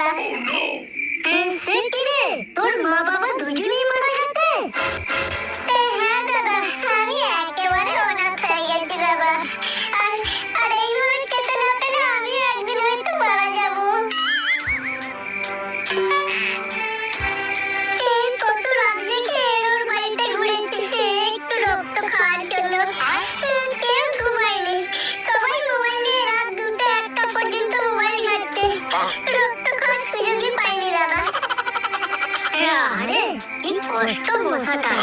সে কি রে, তোর মা বাবা দুজনেই মারা গেছে? হ্যাঁ দাদা, আমি একেবারে অনাথ হয়ে গেছি বাবা। আর আর এইভাবে খেতে না পেলে আমি একদিন হয়তো মারা যাবো। কত রাত জেগে ওর বাড়িতে ঘুরেছি একটু রক্ত খাওয়ার জন্য। কেউ ঘুমায়নি, সবাই মোবাইল নিয়ে রাত 2টা 1টা পর্যন্ত মোবাইল ঘাঁটছে। রক্ত খাওয়ার সুযোগই পাইনি দাদা। আরে কি কষ্ট মশাটা।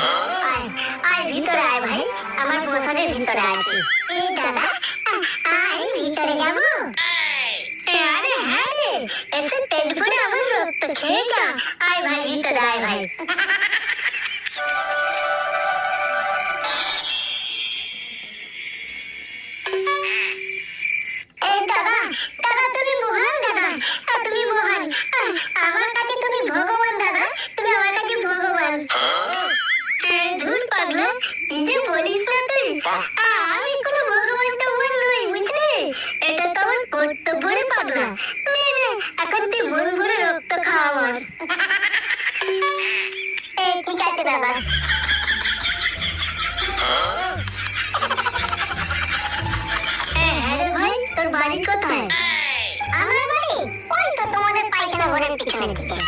আয় আয় ভিতরে আয় ভাই, আমার মশাদের ভিতরে আছে। এই দাদা, আয় ভিতরে যাবো? আরে হ্যাঁ রে, এসে পেট ভরে আমার রক্ত খেয়ে যা। আয় ভাই ভিতরে আয় ভাই। এই দাদা, দাদা তুমি মহান দাদা, তুমি মহান। আমার কাছে তুমি ভগবান দাদা, তুমি আমার কাছে ভগবান। ধুর পাগলা, কি যে বলিস না তুই। আমি কোনো ভগবান টগবান নই, বুঝলি? এটা তো আমার কর্তব্য রে পাগলা। নে নে, এখন তুই মন ভরে রক্ত খা আমার। ঠিক আছে দাদা। হ্যাঁ রে ভাই, তোর বাড়ি কোথায়? আমার বাড়ি ওই তো তোমাদের পায়খানা ঘরের পিছনের দিকে।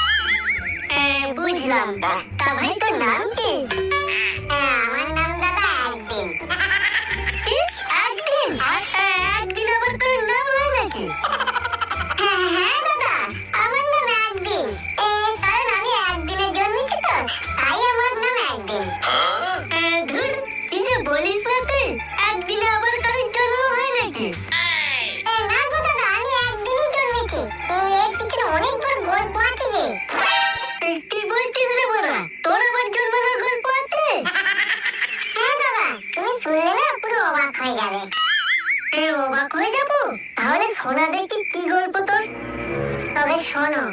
বুঝলাম। তা ভাই তোর নাম কি? আমার নাম দাদা একদিন। একদিন? একদিন আবার তোর নাম হয় নাকি? হ্যাঁ দাদা, আমার নাম একদিন। কারণ আমি একদিনে জন্মেছি তো, তাই আমার নাম একদিন। ধুর, কি যে বলিস না তুই, একদিনে আবার কারোর জন্ম হয় নাকি? না গো দাদা, আমি একদিনই জন্মেছি। এর পিছনে অনেক বড় গল্প আছে যে। কি বলছিস রে বড়া, তোর আবার জন্মানোর গল্প আছে? হ্যাঁ দাদা, তুমি শুনলে না পুরো অবাক হয়ে যাবে। অবাক হয়ে যাবো? তাহলে শোনা দেখি কি গল্প তোর। তবে শোনো।